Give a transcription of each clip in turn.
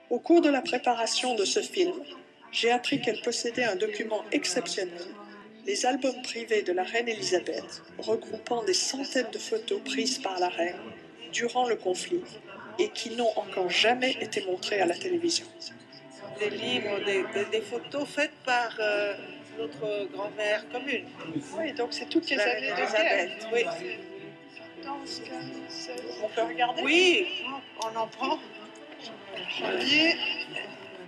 Au cours de la préparation de ce film, j'ai appris qu'elle possédait un document exceptionnel, les albums privés de la reine Elisabeth, regroupant des centaines de photos prises par la reine durant le conflit et qui n'ont encore jamais été montrées à la télévision. Des livres, des photos faites par notre grand-mère commune. Oui, donc c'est toutes les La années reine de guerre. Elisabeth, oui. On peut regarder? Oui, on en prend. Habillé.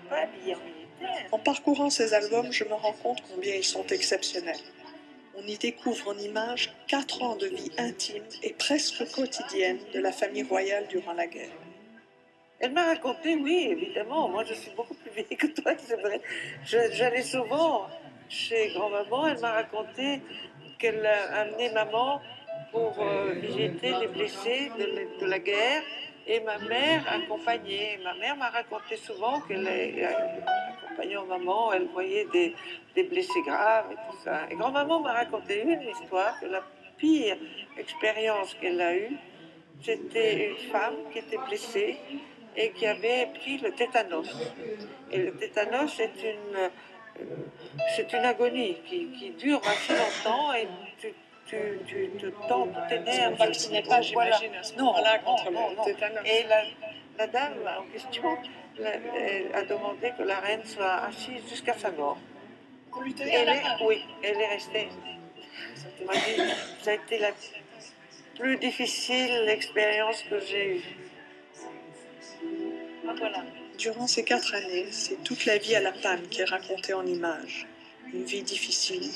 Pas habillé en militaire. En parcourant ces albums, je me rends compte combien ils sont exceptionnels. On y découvre en images 4 ans de vie intime et presque quotidienne de la famille royale durant la guerre. Elle m'a raconté, oui, évidemment. Moi, je suis beaucoup plus vieille que toi, c'est vrai. J'allais souvent chez grand-maman. Elle m'a raconté qu'elle a amené maman pour visiter les blessés de la guerre et ma mère accompagnait. Ma mère m'a raconté souvent qu'elle accompagnant maman, elle voyait des blessés graves et tout ça. Et grand-maman m'a raconté une histoire que la pire expérience qu'elle a eue, c'était une femme qui était blessée et qui avait pris le tétanos. Et le tétanos, c'est une agonie qui dure assez longtemps et tu te tends toutes tes nerfs. Ne vaccinez pas, j'imagine, à ce moment-là contre le tétanos. Et la dame en question elle a demandé que la reine soit assise jusqu'à sa mort. Vous lui tenez la main? Oui, elle est restée. Elle m'a dit, ça a été la plus difficile expérience que j'ai eue. Voilà. Durant ces 4 années, c'est toute la vie à la panne qui est racontée en images. Une vie difficile,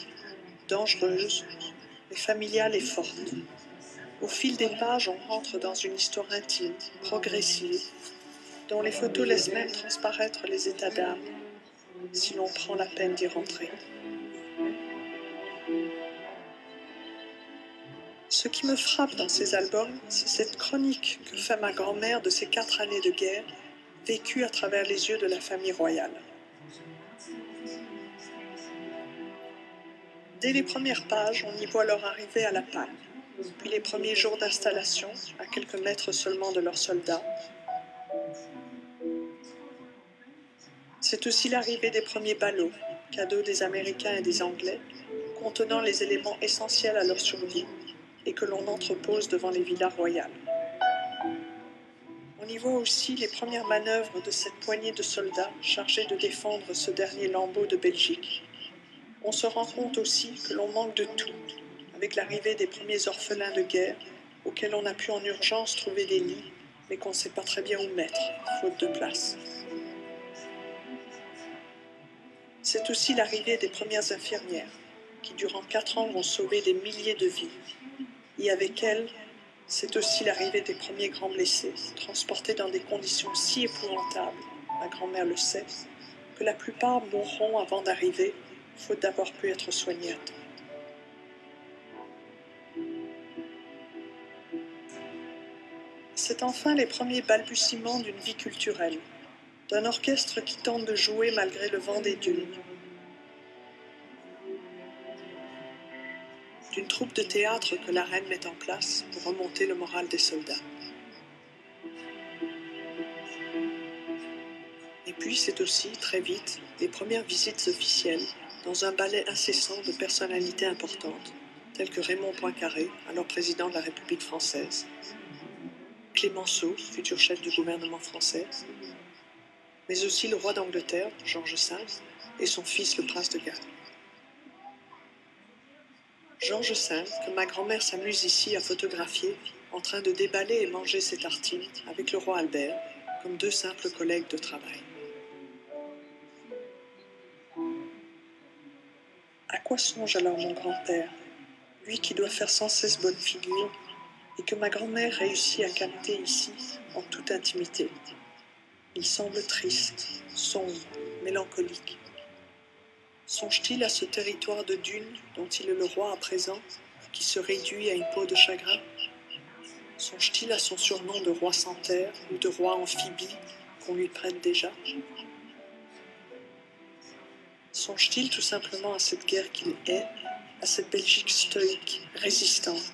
dangereuse, mais familiale et forte. Au fil des pages, on rentre dans une histoire intime, progressive, dont les photos laissent même transparaître les états d'âme, si l'on prend la peine d'y rentrer. Ce qui me frappe dans ces albums, c'est cette chronique que fait ma grand-mère de ces 4 années de guerre, vécues à travers les yeux de la famille royale. Dès les premières pages, on y voit leur arrivée à La Panne, puis les premiers jours d'installation, à quelques mètres seulement de leurs soldats. C'est aussi l'arrivée des premiers ballots, cadeaux des Américains et des Anglais, contenant les éléments essentiels à leur survie et que l'on entrepose devant les villas royales. On y voit aussi les premières manœuvres de cette poignée de soldats chargés de défendre ce dernier lambeau de Belgique. On se rend compte aussi que l'on manque de tout, avec l'arrivée des premiers orphelins de guerre, auxquels on a pu en urgence trouver des lits, mais qu'on ne sait pas très bien où mettre, faute de place. C'est aussi l'arrivée des premières infirmières, qui durant 4 ans vont sauver des milliers de vies. Et avec elles, c'est aussi l'arrivée des premiers grands blessés, transportés dans des conditions si épouvantables, ma grand-mère le sait, que la plupart mourront avant d'arriver, faute d'avoir pu être soignés à temps. C'est enfin les premiers balbutiements d'une vie culturelle, d'un orchestre qui tente de jouer malgré le vent des dunes, d'une troupe de théâtre que la reine met en place pour remonter le moral des soldats. Et puis c'est aussi, très vite, les premières visites officielles dans un ballet incessant de personnalités importantes, telles que Raymond Poincaré, alors président de la République française, Clémenceau, futur chef du gouvernement français, mais aussi le roi d'Angleterre, George V, et son fils le prince de Galles. George V, que ma grand-mère s'amuse ici à photographier, en train de déballer et manger ses tartines avec le roi Albert, comme 2 simples collègues de travail. À quoi songe alors mon grand-père, lui qui doit faire sans cesse bonne figure, et que ma grand-mère réussit à capter ici, en toute intimité? Il semble triste, sombre, mélancolique. Songe-t-il à ce territoire de dunes dont il est le roi à présent, qui se réduit à une peau de chagrin? Songe-t-il à son surnom de roi sans terre ou de roi amphibie qu'on lui prête déjà? Songe-t-il tout simplement à cette guerre qu'il est, à cette Belgique stoïque, résistante,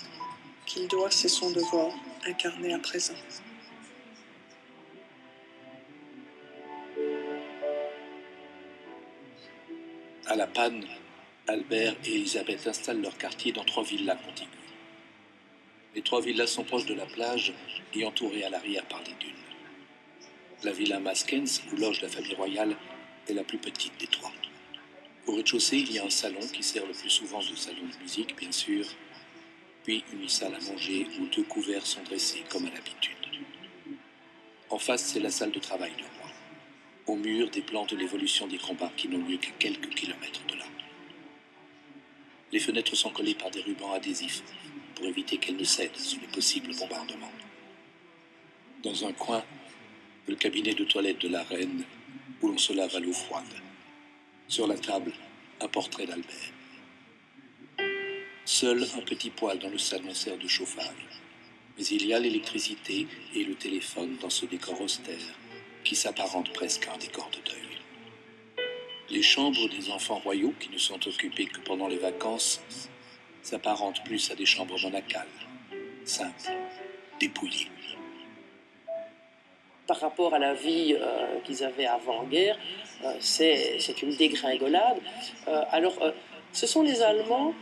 qu'il doit, c'est son devoir, incarner à présent? À la panne, Albert et Elisabeth installent leur quartier dans 3 villas contiguës. Les 3 villas sont proches de la plage et entourées à l'arrière par les dunes. La villa Maskens, où loge la famille royale, est la plus petite des 3. Au rez-de-chaussée, il y a un salon qui sert le plus souvent de salon de musique, bien sûr, puis une salle à manger où 2 couverts sont dressés comme à l'habitude. En face, c'est la salle de travail du roi. Au mur, des plans de l'évolution des combats qui n'ont lieu qu'à quelques kilomètres de là. Les fenêtres sont collées par des rubans adhésifs pour éviter qu'elles ne cèdent sous les possibles bombardements. Dans un coin, le cabinet de toilette de la reine où l'on se lave à l'eau froide. Sur la table, un portrait d'Albert. Seul un petit poêle dans le salon sert de chauffage. Mais il y a l'électricité et le téléphone dans ce décor austère qui s'apparente presque à un décor de deuil. Les chambres des enfants royaux, qui ne sont occupées que pendant les vacances, s'apparentent plus à des chambres monacales, simples, dépouillées. Par rapport à la vie qu'ils avaient avant-guerre, c'est une dégringolade. Ce sont les Allemands,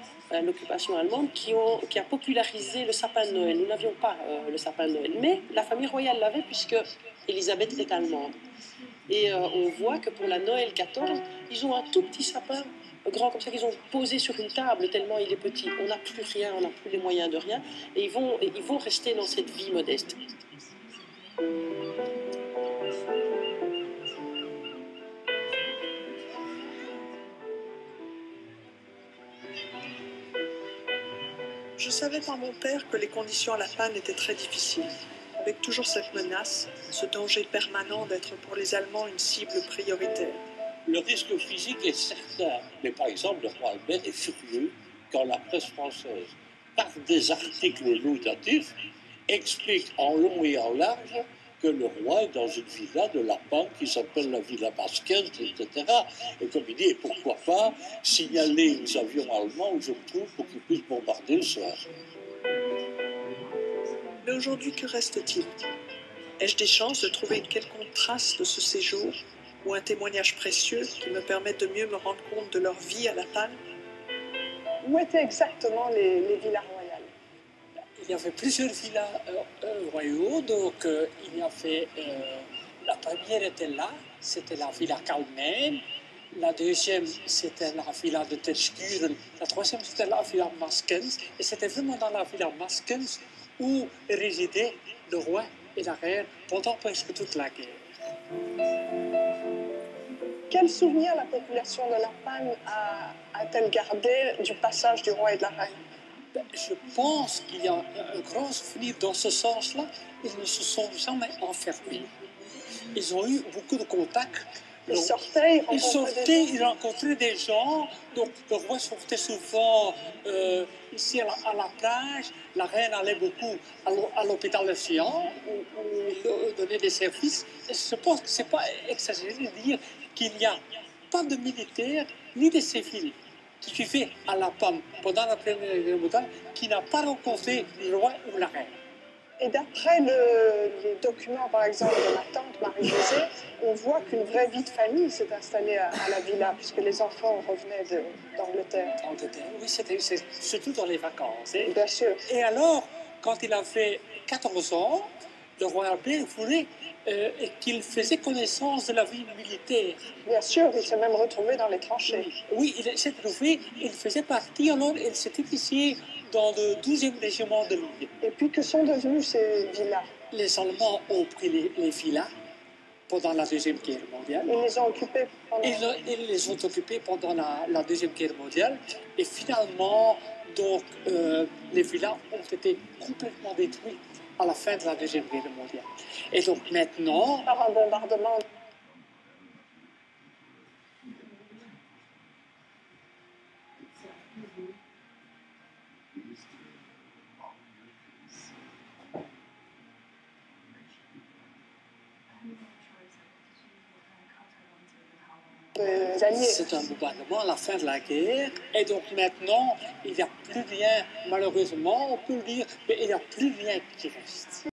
l'occupation allemande, qui a popularisé le sapin de Noël. Nous n'avions pas le sapin de Noël, mais la famille royale l'avait puisque Elisabeth est allemande. Et on voit que pour la Noël 14, ils ont un tout petit sapin, grand comme ça, qu'ils ont posé sur une table tellement il est petit. On n'a plus rien, on n'a plus les moyens de rien, et ils vont rester dans cette vie modeste. Je savais par mon père que les conditions à la panne étaient très difficiles, avec toujours cette menace, ce danger permanent d'être pour les Allemands une cible prioritaire. Le risque physique est certain, mais par exemple, le roi Albert est furieux quand la presse française, par des articles laudatifs, explique en long et en large que le roi est dans une villa de la Panne qui s'appelle la villa Maskens, etc. Et comme il dit, et pourquoi pas signaler aux avions allemands où je me trouve pour qu'ils puissent bombarder le soir. Mais aujourd'hui, que reste-t-il? Ai-je des chances de trouver une quelconque trace de ce séjour ou un témoignage précieux qui me permette de mieux me rendre compte de leur vie à la panne? Où étaient exactement les villas royales? Il y avait plusieurs villas royaux, donc il y avait, la première était là, c'était la villa Kalmen, la deuxième c'était la villa de Terschkuren, la troisième c'était la villa Maskens, et c'était vraiment dans la villa Maskens où résidaient le roi et la reine pendant presque toute la guerre. Quel souvenir la population de La Panne a-t-elle gardé du passage du roi et de la reine? Je pense qu'il y a un grand souvenir dans ce sens-là. Ils ne se sont jamais enfermés. Ils ont eu beaucoup de contacts. Ils sortaient, ils rencontraient des gens. Donc le roi sortait souvent ici à la plage. La reine allait beaucoup à l'hôpital de Sion où donner des services. Et je pense que ce n'est pas exagéré de dire qu'il n'y a pas de militaires ni de civils qui vivait à La Panne pendant la Première Guerre mondiale, qui n'a pas rencontré le roi ou la reine. Et d'après les documents, par exemple, de ma tante Marie-Josée, on voit qu'une vraie vie de famille s'est installée à la villa, puisque les enfants revenaient d'Angleterre. Oui, c'était surtout dans les vacances. Hein. Bien sûr. Et alors, quand il avait 14 ans, le roi Albert voulait qu'il faisait connaissance de la vie militaire. Bien sûr, il s'est même retrouvé dans les tranchées. Oui, il s'est trouvé, il faisait partie, alors il s'est initié dans le 12e régiment de ligne. Et puis, que sont devenues ces villas? Les Allemands ont pris les villas pendant la Deuxième Guerre mondiale. Ils les ont occupées pendant... Ils les ont occupées pendant la Deuxième Guerre mondiale. Et finalement, donc, les villas ont été complètement détruites à la fin de la Deuxième Guerre mondiale. Et donc maintenant... Par un bombardement. C'est un bombardement à la fin de la guerre. Et donc maintenant, il n'y a plus rien, malheureusement, on peut le dire, mais il n'y a plus rien qui reste.